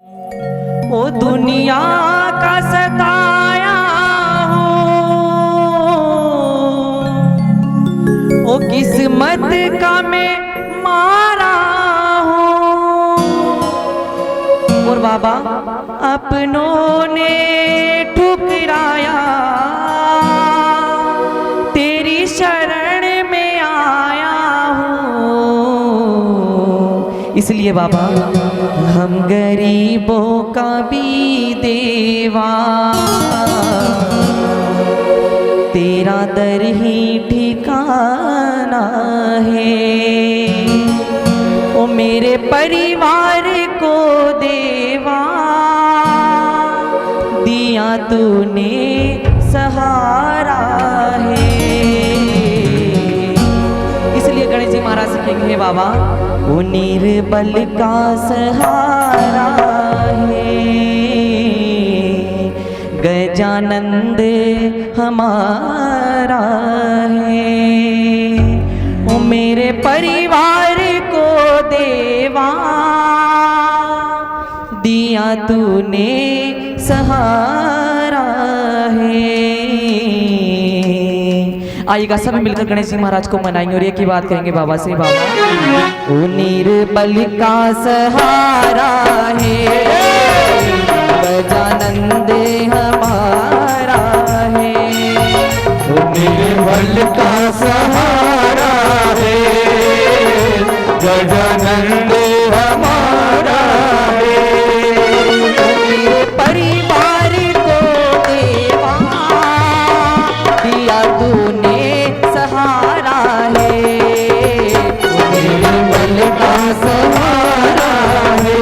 ओ दुनिया का सताया हो, ओ किस्मत का मैं मारा हो। और बाबा अपनों ने ठुकराया, तेरी शरण में आया हूँ। इसलिए बाबा हम गरीबों का भी देवा, तेरा दर ही ठिकाना है। ओ मेरे परिवार को देवा, दिया तूने सहारा है। इसलिए गणेश जी महाराज सीखेंगे, हे बाबा वो निर्बल का सहारा है, गजानंद हमारा है। ओ मेरे परिवार को देवा, दिया तूने सहारा है। आइएगा सब मिलकर गणेश जी महाराज को मनाएंगे और एक ही बात करेंगे बाबा से, बाबा ओ निर्बल का सहारा है, गजानंद हमारा है। ओ निर्बल का सहारा है, गजानंद हमारा है। मेरे परिवार को देवा, दिया तूने सहारा है। निर्बल का सहारा है,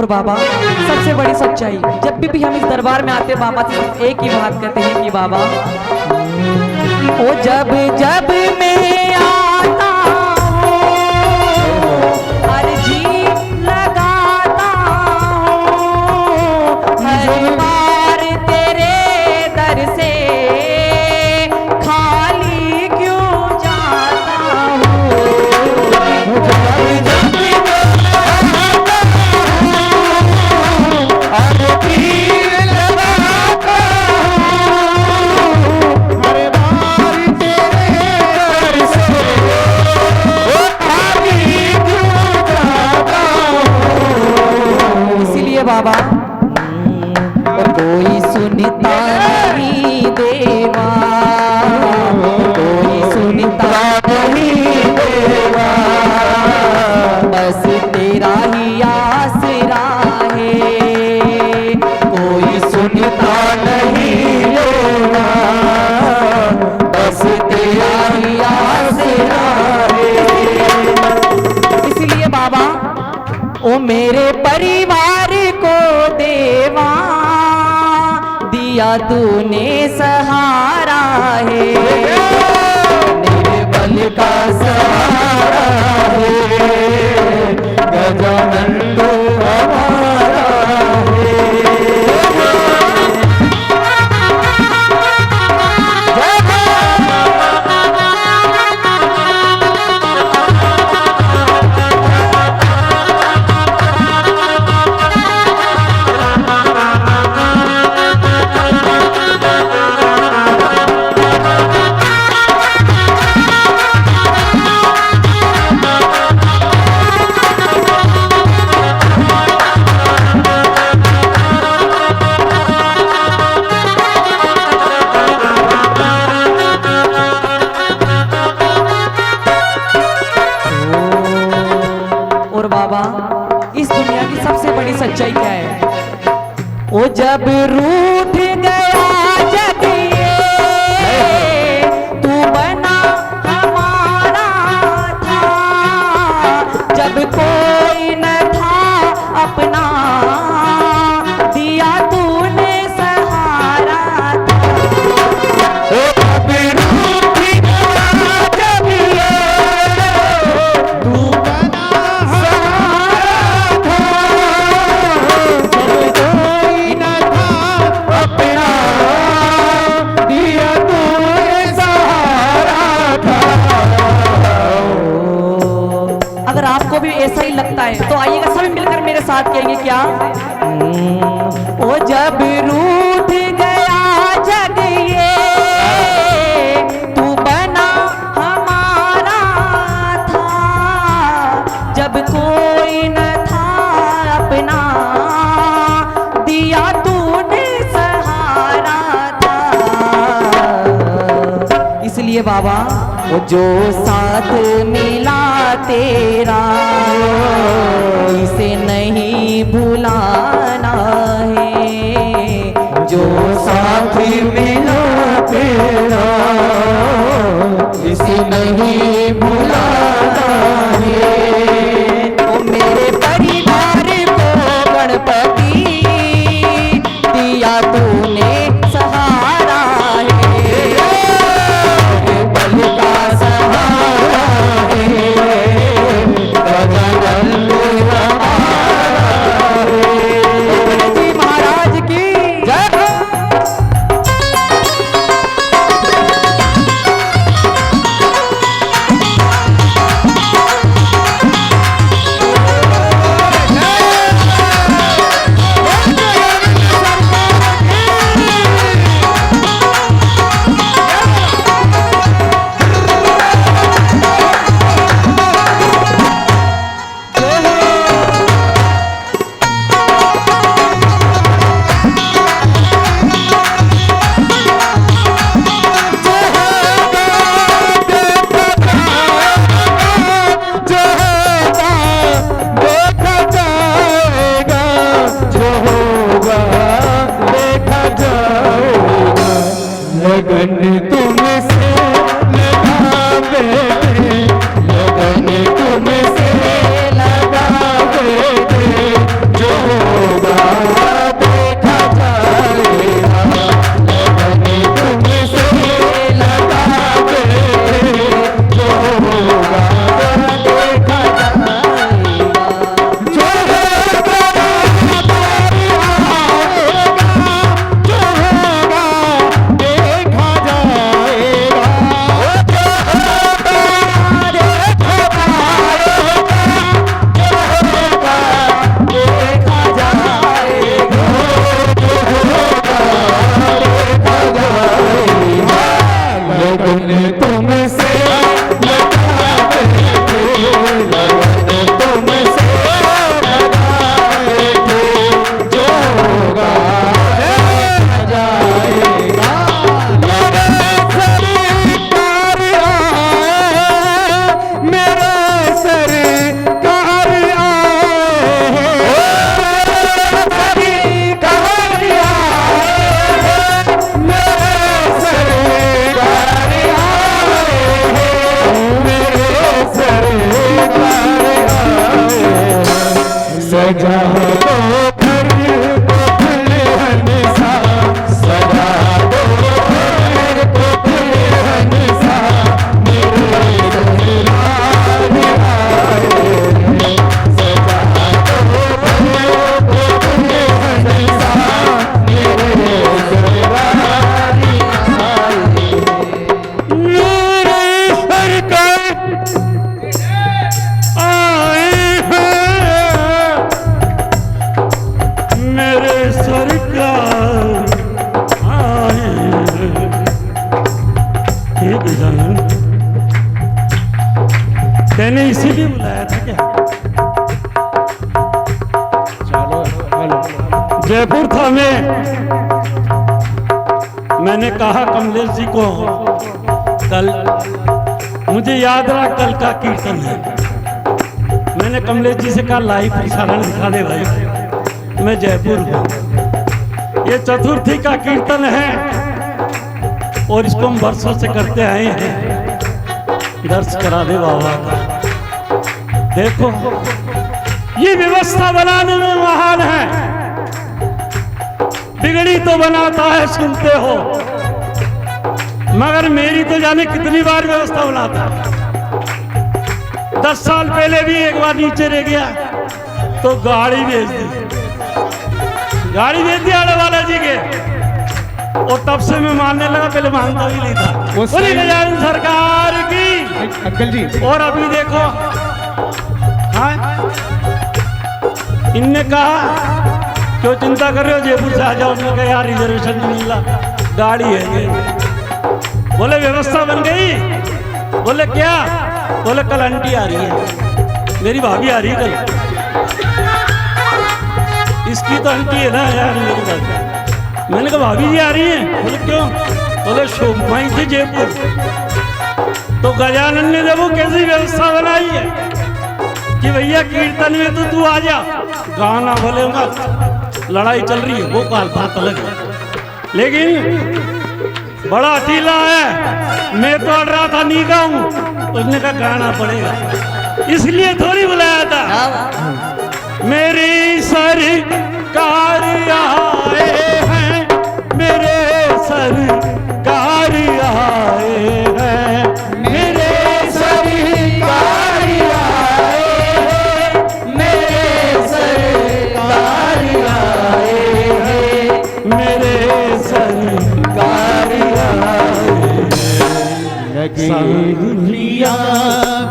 बाबा सबसे बड़ी सच्चाई, जब भी हम इस दरबार में आते हैं बाबा से एक ही बात कहते हैं कि बाबा ओ जब जब मैं आता हूँ अर्जी लगाता हूँ, हर बार तेरे दर से खाली क्यों जाता हूँ। बाबा कोई सुनता नहीं देवा, कोई सुनता नहीं देवा, बस तेरा ही आसरा है, कोई सुनता नहीं देवा, बस तेरा ही आसरा है। इसलिए बाबा ओ मेरे परिवार को देवा दिया तूने सहारा है, निर्बल का सहारा है, गजानन तो हमारा है। इस दुनिया की सबसे बड़ी सच्चाई क्या है? ओ जब रूठ गया जग ये तू बना हमारा था, जब कोई न था अपना दिया तूने सहारा था। ओ जब रूठ गया जग ये तू आपको भी ऐसा ही लगता है तो आइएगा सभी मिलकर मेरे साथ कहेंगे क्या? ओ जब रूठ गया जग ये तू बना हमारा था, जब कोई न था अपना दिया तूने सहारा था। इसलिए बाबा वो जो साथ मिला तेरा इसे नहीं भुलाना है, जो साथ मिला तेरा इसे नहीं भुलाना है। ओ मेरे परिवार को गणपति दिया तूने सहारा है, बल का सहारा है, गजानन तो हमारा है। जी महाराज की जय। सजा दो घर को दुल्हन सा, सजा दो घर को दुल्हन सा, मेरे दुल्हन आए हैं। सजा दो घर को दुल्हन सा, मेरे दुल्हन आए हैं। मेरे सरकार आए हैं, मेरे सरकार आए हैं। ठीक है, मैंने इसीलिए बुलाया था क्या? चलो जयपुर था मैंने कहा कमलेश जी को कल, मुझे याद रहा कल का कीर्तन है। मैंने कमलेश जी से कहा लाइव प्रसारण दिखा दे भाई, मैं जयपुर हूँ। ये चतुर्थी का कीर्तन है और इसको हम वर्षों से करते आए हैं। दर्श करा दे बाबा का। देखो ये व्यवस्था बनाने में महान है। बिगड़ी तो बनाता है, सुनते हो, मगर मेरी तो जाने कितनी बार व्यवस्था बनाता है। 10 साल पहले भी एक बार नीचे रह गया तो गाड़ी भेज दी आने वाला जी के, और तब से मैं मानने लगा, पहले मानता भी नहीं था। बोली गजानन सरकार की अंकल जी। और अभी देखो, हाँ इनने कहा क्यों चिंता कर रहे हो, जयपुर से आ जाओ। उसने कहा यार रिजर्वेशन नहीं मिला, गाड़ी है। बोले व्यवस्था बन गई। बोले क्या? बोले कल आंटी आ रही है, मेरी भाभी आ रही है कल। इसकी तो आंटी है ना यार मेरी भाभी। मैंने कहा भाभी जी आ रही है? बोले क्यों? बोले शोभाई थी जयपुर। तो गजानन ने देखो कैसी व्यवस्था बनाई है कि भैया कीर्तन में तो तू आ जा, गाना बोले मत, लड़ाई चल रही है वो काल बात अलग है। लेकिन बड़ा अटीला है, मैं तो अड़ रहा था नहीं गाऊं, उसने कहा गाना पड़ेगा, इसलिए थोड़ी बुलाया था। मेरी सरकार आए हैं, मेरे सरकार आए हैं, मेरे सरकार आए हैं, मेरे सरकार आए हैं, मेरे सरकार आए दुनिया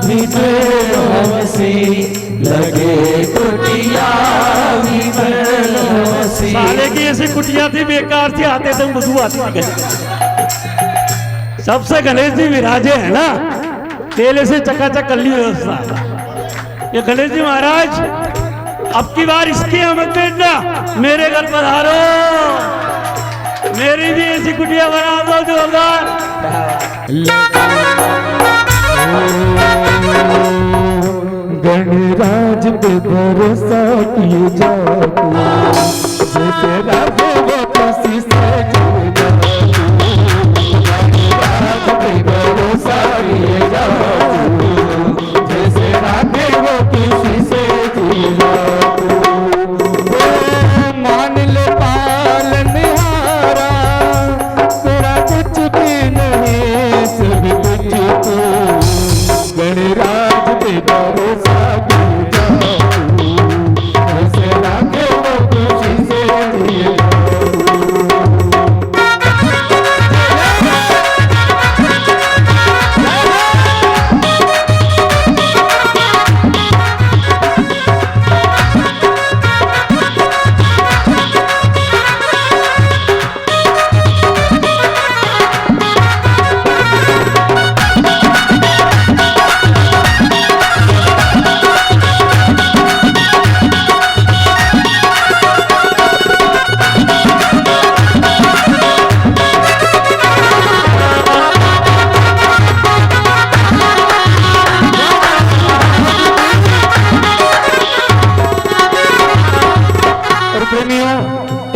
भिड़ों से लगे कुटिया भिड़ों से। साले की ऐसी कुटिया थी, बेकार थी, आते थे बदबू आती थी। सबसे गणेश जी विराजे है ना, तेले से चकाचक कर ली व्यवस्था। ये गणेश जी महाराज अब की बार इसकी आमद बेटना मेरे घर पर हारो, मेरी भी ऐसी कुटिया बना दो जो होगा। गणराज पे भरोसा किए जाओ, जैसे राधे वो किसी से जुड़ा। गणराज पे भरोसा किए जाओ, जैसे राधे वो किसी से जुड़ा। मान ले पालनहारा, तेरा कुछ भी नहीं, सब कुछ तू। गणराज पे भरोसा किए जाओ, जैसे राधे वो किसी से जुड़ा।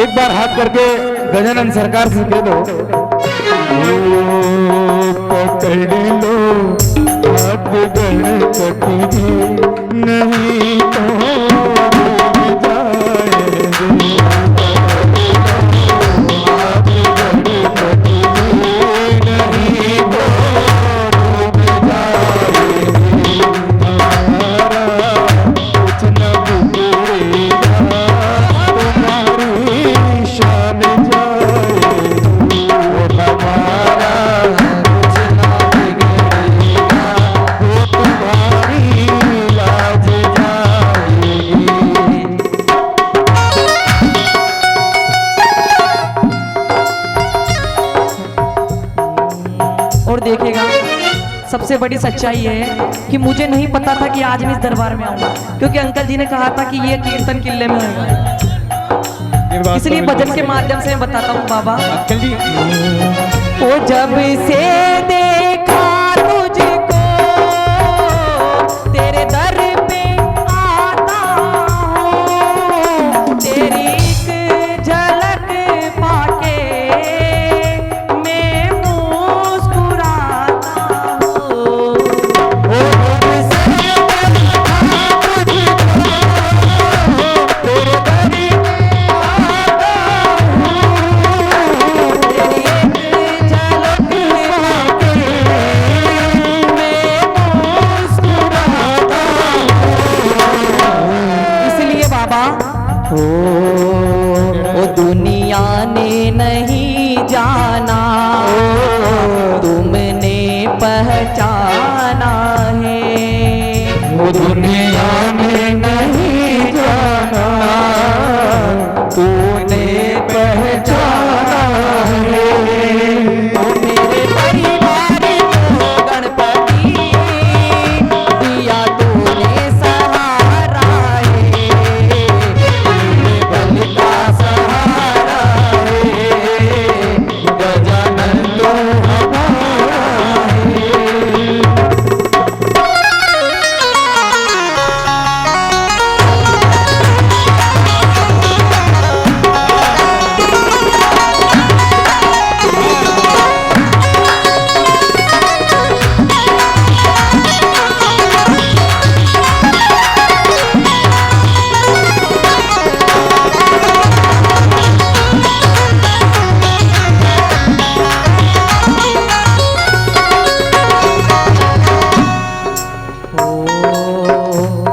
एक बार हाथ करके गजानन सरकार से कह दो, पकड़ लो हाथ गणपति जी, नहीं तो सबसे बड़ी सच्चाई है कि मुझे नहीं पता था कि आज मैं इस दरबार में आऊंगा, क्योंकि अंकल जी ने कहा था कि ये कीर्तन किले में होगा, इसलिए भजन के माध्यम से मैं बताता हूँ बाबा। अंकल जी ओ जब से देखा तुझको तेरे दर पे आता हूँ, तेरी एक झलक पाके मैं मुस्कुराता हूँ। ओ जब से ओ दुनिया ने नहीं जाना, तुमने पहचाना है। वो दुनिया में नहीं जाना, तूने पहचाना है। ओ मेरे परिवार को गणपति दिया तूने सहारा है, बल का सहारा है, गजानन तो हमारा है।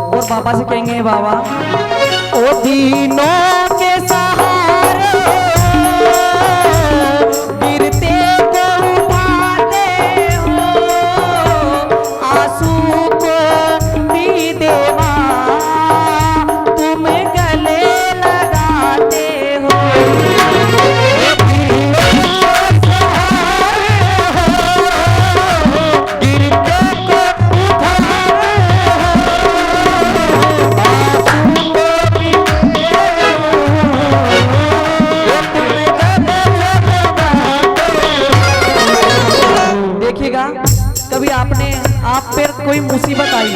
और बाबा से कहेंगे बाबा ओ दीनों के सहारे गिरते को उठाते हो, आंसू को भी देवा तुम गले लगाते हो। देखिएगा कभी आपने आप पर कोई मुसीबत आई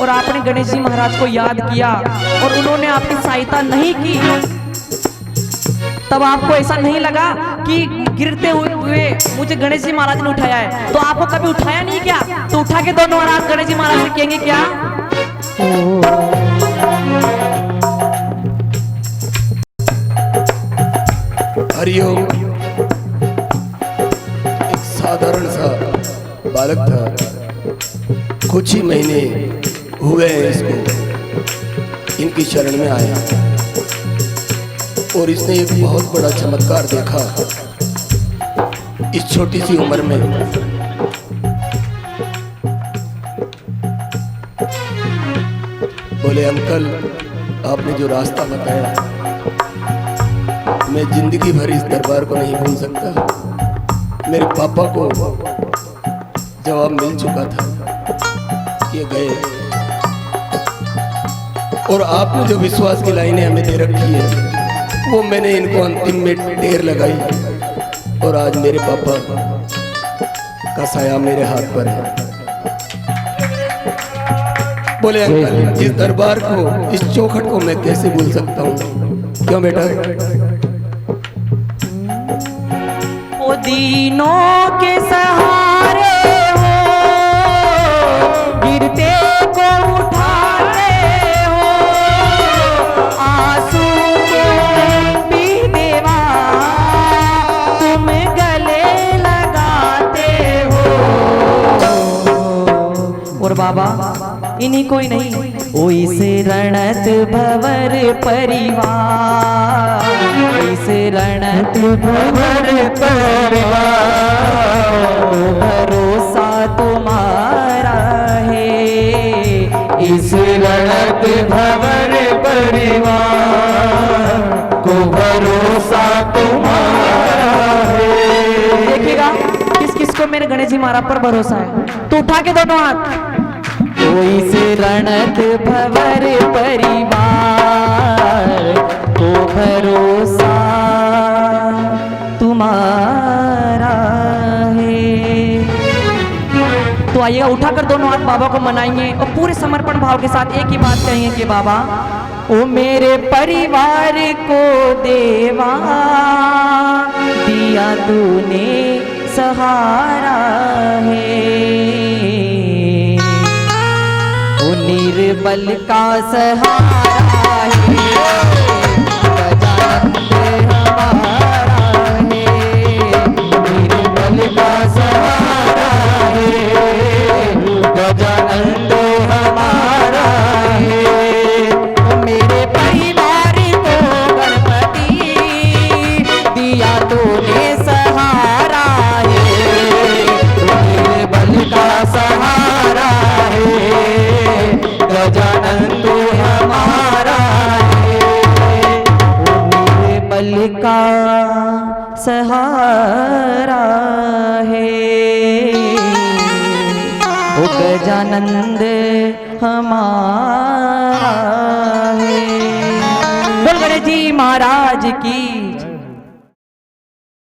और आपने गणेश जी महाराज को याद किया और उन्होंने आपकी सहायता नहीं की, तब आपको ऐसा नहीं लगा कि गिरते हुए मुझे गणेश जी महाराज ने उठाया है, तो आपको कभी उठाया नहीं क्या? तो उठा के दोनों महाराज गणेश जी महाराज से कहेंगे क्या? हरिओम। एक साधारण सा बालक था, कुछ ही महीने हुए हैं इसको इनकी शरण में आया, और इसने एक बहुत बड़ा चमत्कार देखा इस छोटी सी उम्र में। बोले अंकल, आपने जो रास्ता बताया मैं जिंदगी भर इस दरबार को नहीं भूल सकता। मेरे पापा को जवाब मिल चुका था कि गए, और आपने जो विश्वास की लाइनें हमें दे रखी है वो मैंने इनको अंतिम में ढेर लगाई, और आज मेरे पापा का साया मेरे हाथ पर है। बोले अंकल, इस दरबार को, इस चौखट को मैं कैसे भूल सकता हूँ? क्यों बेटा? ओ दीनों के सहारे हो, गिरते को उठाते हो, आंसू को भी देवा तुम गले लगाते हो। और बाबा इन्हीं कोई नहीं, ओ इस रणत भवर परिवार, इस रणत भवर परिवार भरोसा तुम्हारा है, इस रणत भवर परिवार को भरोसा तुम्हारा है। देखिएगा किस किस को मेरे गणेश जी महाराज पर भरोसा है। तो उठा के दोनों हाथ। कोई से रणक भवर परिवार को भरोसा तुम्हारा है। तो आइएगा, उठाकर दोनों हाथ बाबा को मनाएंगे और पूरे समर्पण भाव के साथ एक ही बात कहेंगे कि बाबा, ओ मेरे परिवार को देवा दिया तूने सहारा है। वो निर्बल का सहारा है, गजानंद हमारा है। निर्बल का सहारा है, गजानंद हमारा है। वो मेरे परिवार को गणपति दिया तूने सहारा है। निर्बल का सहारा है, गजानंद हमारा है। बल का सहारा है, ओ गजानंद हमारा है। बोल गणेश जी महाराज की